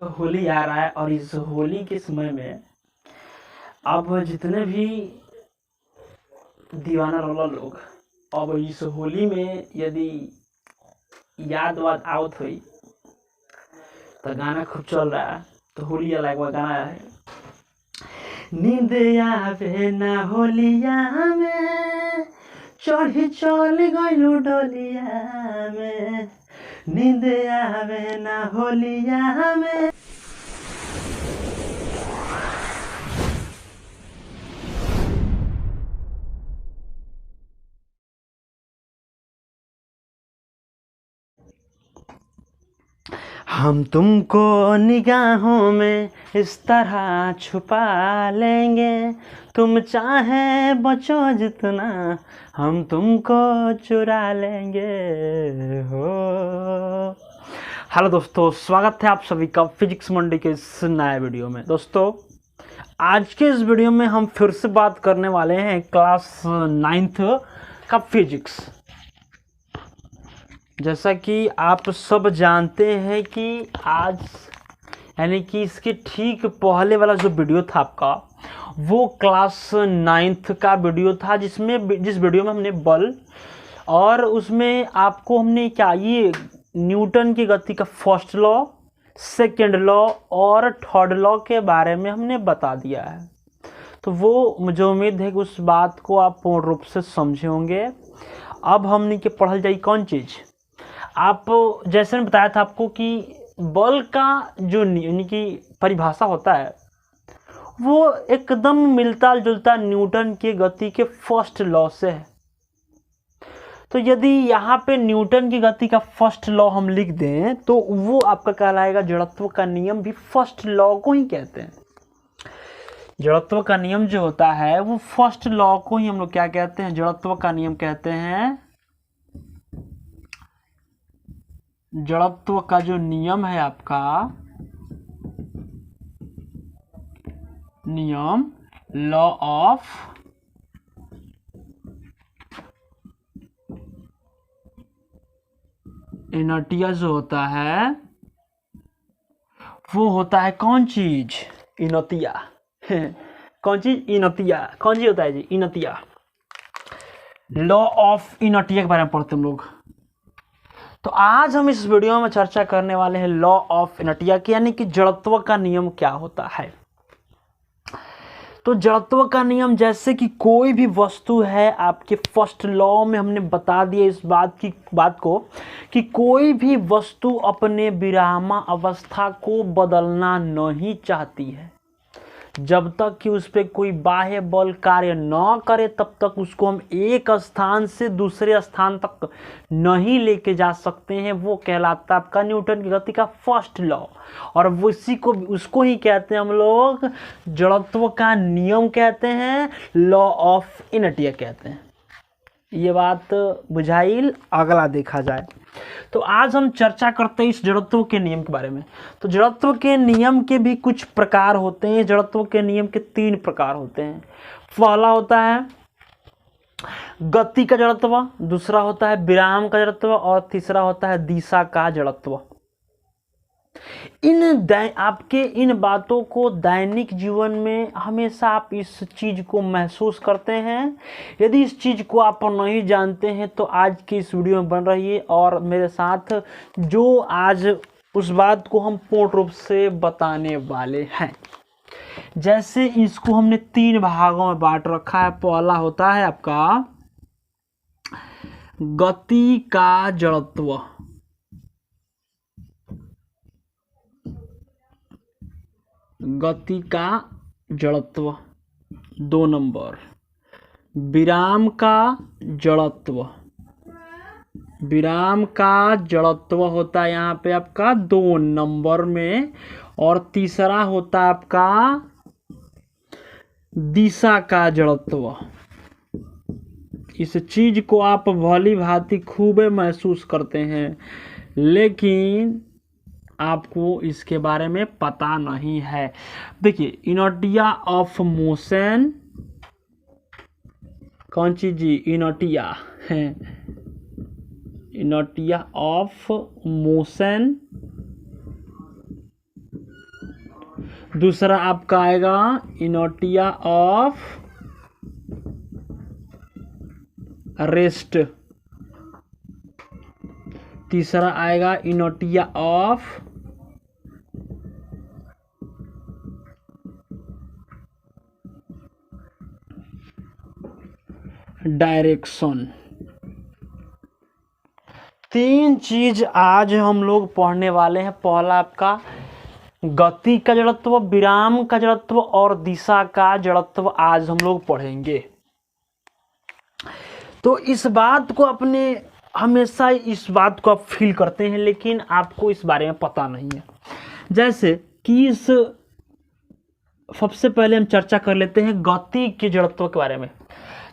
होली आ रहा है और इस होली के समय में अब जितने भी दीवाना रोला लोग अब इस होली में यदि याद वाद आवत हुई तो गाना खूब चल रहा है। तो होली वाला एक गाना है, नींद आवे ना होलिया में चढ़ी चल गइलू डोलिया में, नींद आवे ना होलिया में। हम तुमको निगाहों में इस तरह छुपा लेंगे, तुम चाहे बचो जितना हम तुमको चुरा लेंगे हो। हेलो दोस्तों, स्वागत है आप सभी का फिजिक्स मंडी के इस नए वीडियो में। दोस्तों, आज के इस वीडियो में हम फिर से बात करने वाले हैं क्लास 9th का फिजिक्स। जैसा कि आप सब जानते हैं कि आज यानी कि इसके ठीक पहले वाला जो वीडियो था आपका, वो क्लास 9th का वीडियो था, जिस वीडियो में हमने बल और उसमें आपको हमने क्या ये न्यूटन की गति का फर्स्ट लॉ, सेकेंड लॉ और थर्ड लॉ के बारे में हमने बता दिया है। तो वो मुझे उम्मीद है कि उस बात को आप पूर्ण रूप से समझे होंगे। अब हमने के पढ़ल जाए कौन चीज़, आप जैसे मैंने बताया था आपको कि बल का जो यानी कि परिभाषा होता है वो एकदम मिलता जुलता न्यूटन की गति के फर्स्ट लॉ से है। तो यदि यहाँ पे न्यूटन की गति का फर्स्ट लॉ हम लिख दें तो वो आपका कहलाएगा जड़त्व का नियम। भी फर्स्ट लॉ को ही कहते हैं। जड़त्व का नियम जो होता है वो फर्स्ट लॉ को ही हम लोग क्या कहते हैं, जड़त्व का नियम कहते हैं। जड़त्व का जो नियम है आपका नियम, लॉ ऑफ इनर्टिया जो होता है वो होता है कौन चीज, इनर्टिया। कौन चीज, इनर्टिया। कौन चीज होता है जी, इनर्टिया। लॉ ऑफ इनर्टिया के बारे में पढ़ते हम लोग। तो आज हम इस वीडियो में चर्चा करने वाले हैं लॉ ऑफ इनर्टिया की, यानी कि जड़त्व का नियम क्या होता है। तो जड़त्व का नियम, जैसे कि कोई भी वस्तु है, आपके फर्स्ट लॉ में हमने बता दिया इस बात को कि कोई भी वस्तु अपने विरामावस्था को बदलना नहीं चाहती है। जब तक कि उस पर कोई बाह्य बल कार्य न करे तब तक उसको हम एक स्थान से दूसरे स्थान तक नहीं लेके जा सकते हैं। वो कहलाता है आपका न्यूटन की गति का फर्स्ट लॉ, और उसको ही कहते हैं हम लोग जड़त्व का नियम कहते हैं, लॉ ऑफ इनर्टिया कहते हैं। ये बात बुझाइल, अगला देखा जाए। तो आज हम चर्चा करते हैं इस जड़त्व के नियम के बारे में। तो जड़त्व के नियम के भी कुछ प्रकार होते हैं। जड़त्व के नियम के 3 प्रकार होते हैं। पहला होता है गति का जड़त्व, दूसरा होता है विराम का जड़त्व और तीसरा होता है दिशा का जड़त्व। आपके इन बातों को दैनिक जीवन में हमेशा आप इस चीज को महसूस करते हैं। यदि इस चीज को आप नहीं जानते हैं तो आज की इस वीडियो में बन रहिए और मेरे साथ जो आज उस बात को हम पूर्ण रूप से बताने वाले हैं। जैसे इसको हमने 3 भागों में बांट रखा है। पहला होता है आपका गति का जड़त्व, गति का जड़त्व। 2 नंबर विराम का जड़त्व, विराम का जड़त्व होता है यहाँ पे आपका 2 नंबर में। और तीसरा होता है आपका दिशा का जड़त्व। इस चीज को आप भली भांति खूब महसूस करते हैं, लेकिन आपको इसके बारे में पता नहीं है। देखिए, इनर्टिया ऑफ मोशन, कौन चीज जी, इनर्टिया है। इनर्टिया ऑफ मोशन दूसरा आपका आएगा इनोटिया ऑफ रेस्ट, तीसरा आएगा इनोटिया ऑफ डायरेक्शन। तीन चीज आज हम लोग पढ़ने वाले हैं। पहला आपका गति का जड़त्व, विराम का जड़त्व और दिशा का जड़त्व आज हम लोग पढ़ेंगे। तो इस बात को अपने हमेशा इस बात को आप फील करते हैं, लेकिन आपको इस बारे में पता नहीं है। जैसे कि इस सबसे पहले हम चर्चा कर लेते हैं गति के जड़त्व के बारे में।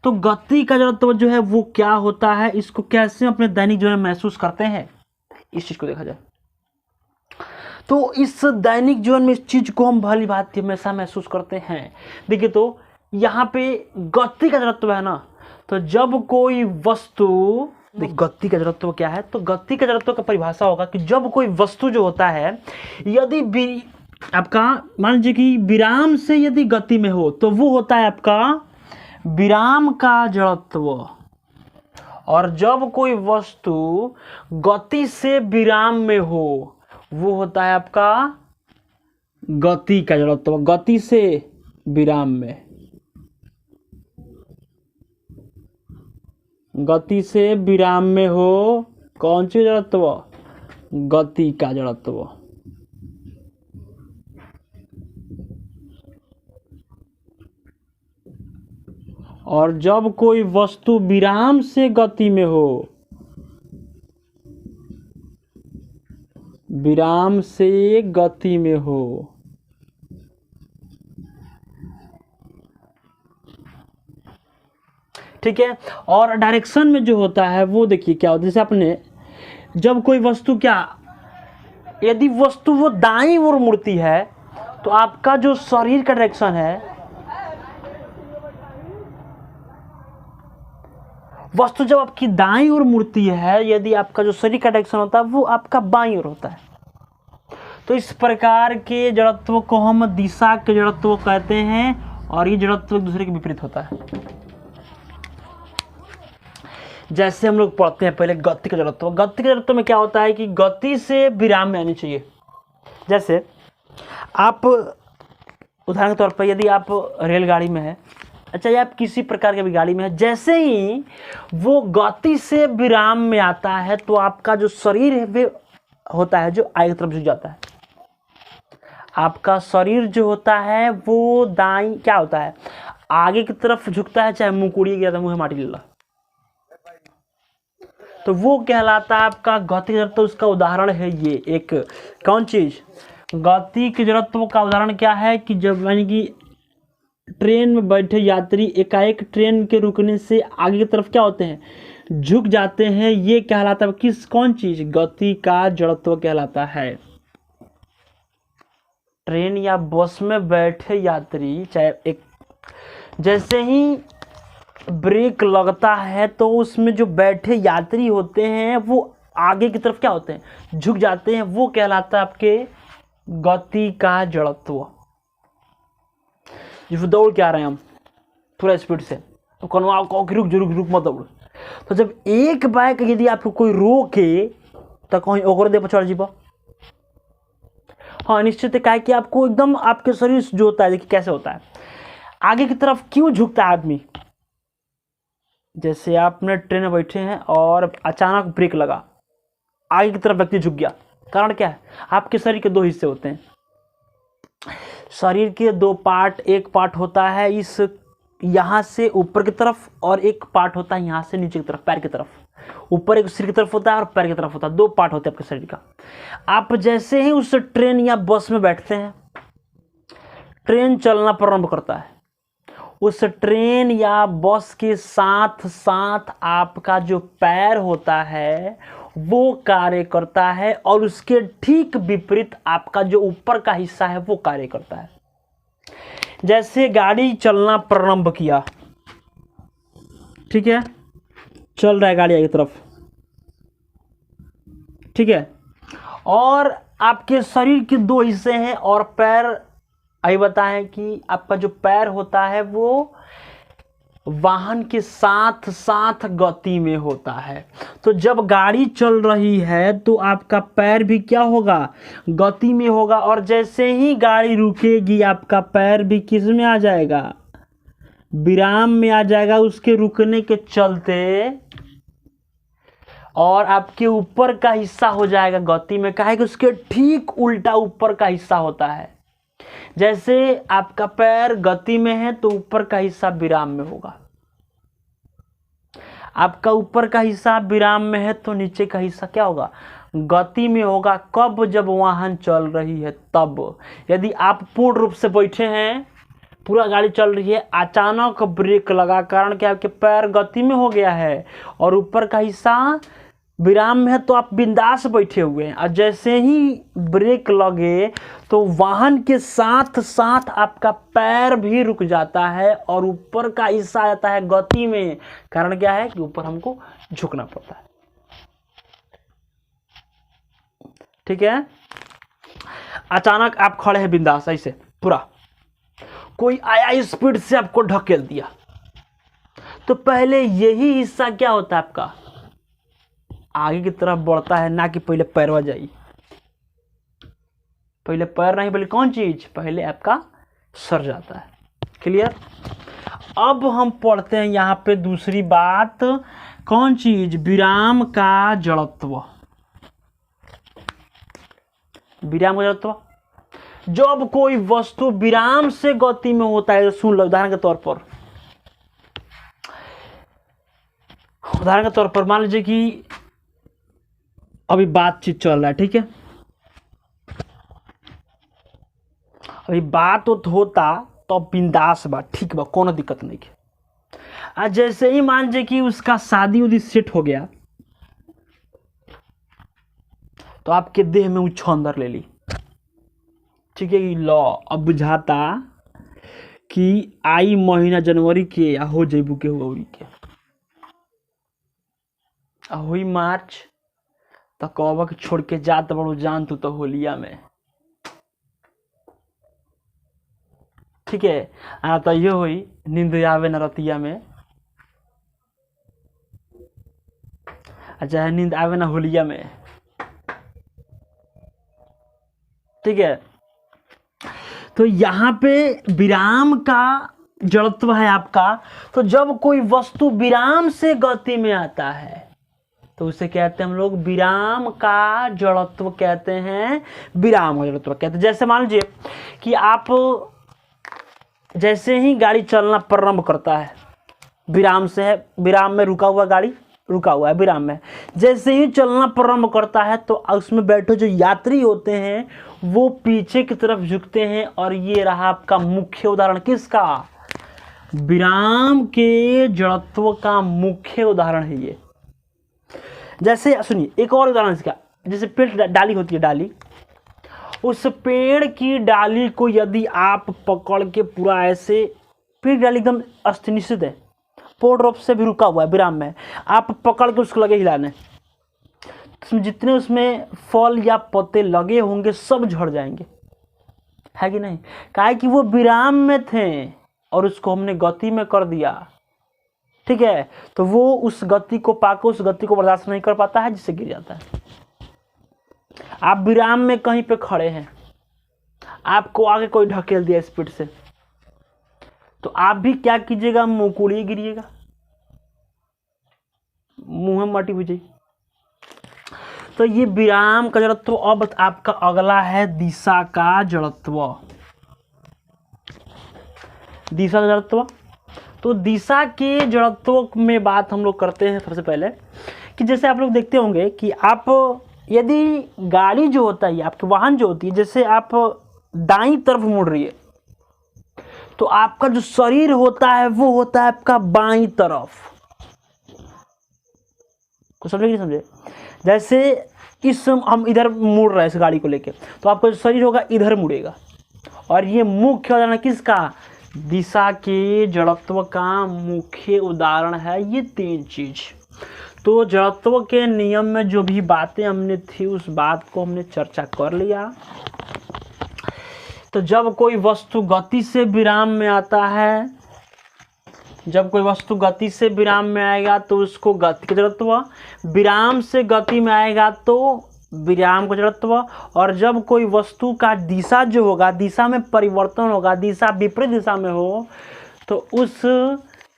तो गति का जड़त्व जो है वो क्या होता है, इसको कैसे अपने दैनिक जीवन में महसूस करते हैं, इस चीज को देखा जाए तो इस दैनिक जीवन में इस चीज को हम भली भांति हमेशा महसूस करते हैं। देखिए तो यहाँ पे गति का जड़त्व है ना, तो जब कोई वस्तु, गति का जड़त्व क्या है, तो गति का जड़त्व का परिभाषा होगा कि जब कोई वस्तु जो होता है यदि आपका मान लीजिए कि विराम से यदि गति में हो तो वो होता है आपका विराम का जड़त्व, और जब कोई वस्तु गति से विराम में हो वो होता है आपका गति का जड़त्व। गति से विराम में, गति से विराम में हो कौन सी जड़त्व, गति का जड़त्व। और जब कोई वस्तु विराम से गति में हो, विराम से गति में हो, ठीक है। और डायरेक्शन में जो होता है वो देखिए क्या होता है, जैसे आपने जब कोई वस्तु क्या, यदि वस्तु वो दाईं ओर मुड़ती है तो आपका जो शरीर का डायरेक्शन है, वस्तु जब आपकी दाईं ओर मुड़ती है, यदि आपका जो शरीर का डायरेक्शन होता है वो आपका बाईं ओर होता है। तो इस प्रकार के जड़त्व को हम दिशा के जड़त्व कहते हैं, और ये जड़त्व एक दूसरे के विपरीत होता है। जैसे हम लोग पढ़ते हैं पहले गति का जड़त्व। गति के जड़त्व में क्या होता है कि गति से विराम में आनी चाहिए। जैसे आप उदाहरण के तौर पर यदि आप रेलगाड़ी में है, अच्छा या आप किसी प्रकार की भी गाड़ी में है, जैसे ही वो गति से विराम में आता है तो आपका जो शरीर है वो होता है जो आगे की तरफ झुक जाता है। आपका शरीर जो होता है वो दाईं क्या होता है, आगे की तरफ झुकता है, चाहे मुंह कुड़ी गया था मुंह माटी ले ला, तो वो कहलाता है आपका गति जड़त्व। उसका उदाहरण है ये एक कौन चीज, गति के जड़त्व का उदाहरण क्या है कि जब यानी कि ट्रेन में बैठे यात्री एकाएक ट्रेन के रुकने से आगे की तरफ क्या होते हैं, झुक जाते हैं, ये कहलाता है किस कौन चीज, गति का जड़त्व कहलाता है। ट्रेन या बस में बैठे यात्री चाहे एक जैसे ही ब्रेक लगता है तो उसमें जो बैठे यात्री होते हैं वो आगे की तरफ क्या होते हैं, झुक जाते हैं, वो कहलाता है आपके गति का जड़त्व। जब दौड़ के आ रहे हैं हम थोड़ा स्पीड से, तो कौन कहो कि रुक मत दौड़, तो जब एक बाइक यदि आपको कोई रोके तो कहीं ओकर दे पर चढ़ जीबो। हाँ निश्चित है कि आपको एकदम आपके शरीर जो होता है, देखिए कैसे होता है, आगे की तरफ क्यों झुकता है आदमी। जैसे आपने ट्रेन में बैठे हैं और अचानक ब्रेक लगा, आगे की तरफ व्यक्ति झुक गया, कारण क्या है, आपके शरीर के दो हिस्से होते हैं। शरीर के दो पार्ट, एक पार्ट होता है इस यहाँ से ऊपर की तरफ और एक पार्ट होता है यहाँ से नीचे की तरफ, पैर की तरफ। ऊपर एक सिर की तरफ होता है और पैर की तरफ होता है, दो पार्ट होते हैं आपके शरीर का। आप जैसे ही उस ट्रेन या बस में बैठते हैं, ट्रेन चलना प्रारंभ करता है, उस ट्रेन या बस के साथ साथ आपका जो पैर होता है वो कार्य करता है, और उसके ठीक विपरीत आपका जो ऊपर का हिस्सा है वो कार्य करता है। जैसे गाड़ी चलना प्रारंभ किया, ठीक है, चल रहा है गाड़ी आगे तरफ, ठीक है, और आपके शरीर के दो हिस्से हैं और पैर अभी बताएं कि आपका जो पैर होता है वो वाहन के साथ साथ गति में होता है। तो जब गाड़ी चल रही है तो आपका पैर भी क्या होगा, गति में होगा, और जैसे ही गाड़ी रुकेगी आपका पैर भी किस में आ जाएगा, विराम में आ जाएगा उसके रुकने के चलते, और आपके ऊपर का हिस्सा हो जाएगा गति में। काहे कि उसके ठीक उल्टा ऊपर का हिस्सा होता है। जैसे आपका पैर गति में है तो ऊपर का हिस्सा विराम में होगा, आपका ऊपर का हिस्सा विराम में है तो नीचे का हिस्सा क्या होगा, गति में होगा। कब, जब वाहन चल रही है तब। यदि आप पूर्ण रूप से बैठे हैं, पूरा गाड़ी चल रही है, अचानक ब्रेक लगा, कारण क्या, आपके पैर गति में हो गया है और ऊपर का हिस्सा विराम में है, तो आप बिंदास बैठे हुए हैं, और जैसे ही ब्रेक लगे तो वाहन के साथ साथ आपका पैर भी रुक जाता है और ऊपर का हिस्सा आ जाता है गति में। कारण क्या है कि ऊपर हमको झुकना पड़ता है। ठीक है, अचानक आप खड़े हैं बिंदास ऐसे, पूरा कोई आया स्पीड से आपको ढकेल दिया, तो पहले यही हिस्सा क्या होता है आपका, आगे की तरफ बढ़ता है, ना कि पहले पैरवा जाइए। पहले पैर नहीं, पहले कौन चीज, पहले आपका सर जाता है। क्लियर। अब हम पढ़ते हैं यहाँ पे दूसरी बात, कौन चीज, विराम का जड़त्व। विराम का जड़त्व, जब कोई वस्तु विराम से गति में होता है, सुन लो उदाहरण के तौर पर, मान लीजिए कि अभी बातचीत चल रहा है, ठीक है, अभी बात होता तो बिंदास बात, ठीक बा, कोनो दिक्कत नहीं है। जैसे ही मान लीजिए कि उसका शादी उदी सेट हो गया, तो आपके देह में उछंदर ले ली, ठीक है, लो अब बुझाता कि आई महीना जनवरी के हो जेबू के हुई के हुई मार्च, तो कौवा छोड़ के जात बड़ो जान तू तो होलिया में, ठीक है। तो ये हुई नींद आवे न रतिया में, अच्छा नींद आवे ना होलिया में, ठीक है। तो यहाँ पे विराम का जड़त्व है आपका। तो जब कोई वस्तु विराम से गति में आता है तो उसे कहते हैं हम लोग विराम का जड़त्व कहते हैं, विराम का जड़त्व कहते हैं। जैसे मान लीजिए कि आप जैसे ही गाड़ी चलना प्रारंभ करता है, विराम से है, विराम में रुका हुआ, गाड़ी रुका हुआ है विराम में, जैसे ही चलना प्रारंभ करता है तो उसमें बैठे जो यात्री होते हैं वो पीछे की तरफ झुकते हैं, और ये रहा आपका मुख्य उदाहरण किसका, विराम के जड़त्व का मुख्य उदाहरण है ये। जैसे सुनिए एक और उदाहरण इसका, जैसे पेड़ डाली होती है, डाली, उस पेड़ की डाली को यदि आप पकड़ के पूरा ऐसे, पेड़ डाली एकदम अस्थिनिश्चित है, पूर्ण रूप से भी रुका हुआ है विराम में, आप पकड़ के उसको लगे हिलाने, जितने उसमें फल या पत्ते लगे होंगे सब झड़ जाएंगे, है कि नहीं। काहे कि वो विराम में थे और उसको हमने गति में कर दिया, ठीक है, तो वो उस गति को पाकर उस गति को बर्दाश्त नहीं कर पाता है, जिससे गिर जाता है। आप विराम में कहीं पे खड़े हैं, आपको आगे कोई ढकेल दिया स्पीड से, तो आप भी क्या कीजिएगा, मुंह कोड़िए गिरिएगा, मुंह में मटी हुई। तो ये विराम का जड़त्व। अब आपका अगला है दिशा का जड़त्व। दिशा का जड़त्व, तो दिशा के जड़त्व में बात हम लोग करते हैं सबसे पहले कि जैसे आप लोग देखते होंगे कि आप यदि गाड़ी जो होता है, आपके वाहन जो होती है, जैसे आप दाईं तरफ मुड़ रही है तो आपका जो शरीर होता है वो होता है आपका बाईं तरफ। कुछ समझे कि नहीं समझे? जैसे इस हम इधर मुड़ रहे हैं इस गाड़ी को लेके, तो आपका जो शरीर होगा इधर मुड़ेगा, और ये मुख्य उदाहरण किसका, दिशा के जड़त्व का मुख्य उदाहरण है ये तीन चीज। तो जड़त्व के नियम में जो भी बातें हमने थी उस बात को हमने चर्चा कर लिया। तो जब कोई वस्तु गति से विराम में आता है, जब कोई वस्तु गति से विराम में आएगा तो उसको गति का जड़त्व, विराम से गति में आएगा तो विराम का जड़त्व। और जब कोई वस्तु का दिशा जो होगा, दिशा में परिवर्तन होगा, दिशा विपरीत दिशा में हो, तो उस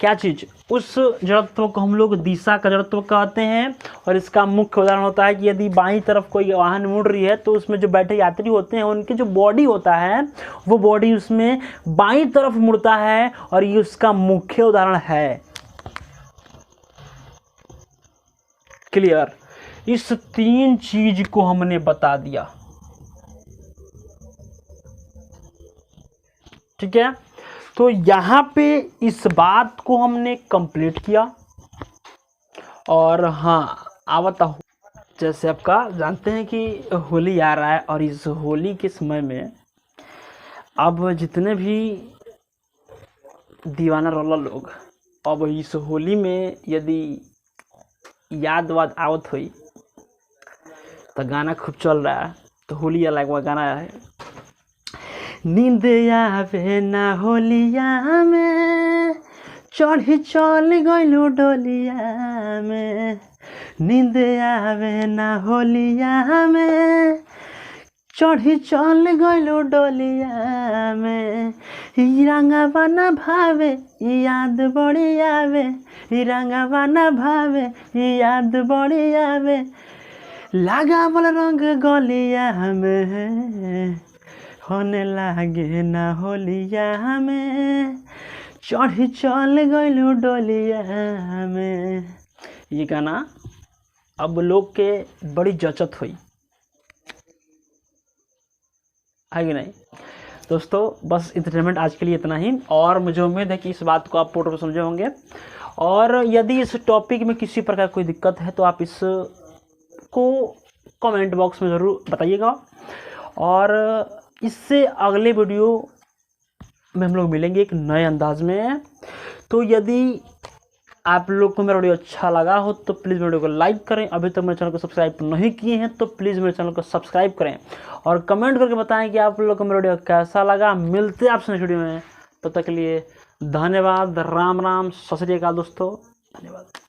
क्या चीज़, उस जड़त्व को हम लोग दिशा का जड़त्व कहते हैं। और इसका मुख्य उदाहरण होता है कि यदि बाईं तरफ कोई वाहन मुड़ रही है तो उसमें जो बैठे यात्री होते हैं उनकी जो बॉडी होता है वो बॉडी उसमें बाईं तरफ मुड़ता है, और ये उसका मुख्य उदाहरण है। क्लियर? इस 3 चीज को हमने बता दिया। ठीक है, तो यहाँ पे इस बात को हमने कंप्लीट किया। और हाँ, आवता हूँ, जैसे आपका जानते हैं कि होली आ रहा है, और इस होली के समय में अब जितने भी दीवाना रोला लोग अब इस होली में यदि याद वाद आवत हुई तो गाना खूब चल रहा है। तो होली अलग वो गाना है, नींद आवे ना होलिया में चढ़ी चल गइलू डोलिया में, नींद आवे ना होलिया में चढ़ी चल गइलू डोलिया में, ई रंगवा ना भावे ई याद बड़ी आवे, ई रंगवा ना भावे ई याद बड़ी आवे, लगावल रंग गलिया में होने लागे ना होलिया में चढ़ी चल गइलू डोलिया में। ये गाना अब लोग के बड़ी जचत हुई है कि नहीं दोस्तों? बस इंटरटेनमेंट आज के लिए इतना ही, और मुझे उम्मीद है कि इस बात को आप पूर्ण रूप से समझे होंगे। और यदि इस टॉपिक में किसी प्रकार कोई दिक्कत है तो आप इसको कमेंट बॉक्स में ज़रूर बताइएगा। और इससे अगले वीडियो में हम लोग मिलेंगे एक नए अंदाज में। तो यदि आप लोग को मेरा वीडियो अच्छा लगा हो तो प्लीज़ वीडियो को लाइक करें। अभी तक मेरे चैनल को सब्सक्राइब नहीं किए हैं तो प्लीज़ मेरे चैनल को सब्सक्राइब करें, और कमेंट करके बताएं कि आप लोग को मेरा वीडियो कैसा लगा। मिलते हैं आपसे नेक्स्ट वीडियो में, तब तक के लिए धन्यवाद। राम राम, सत श्री अकाल दोस्तों, धन्यवाद।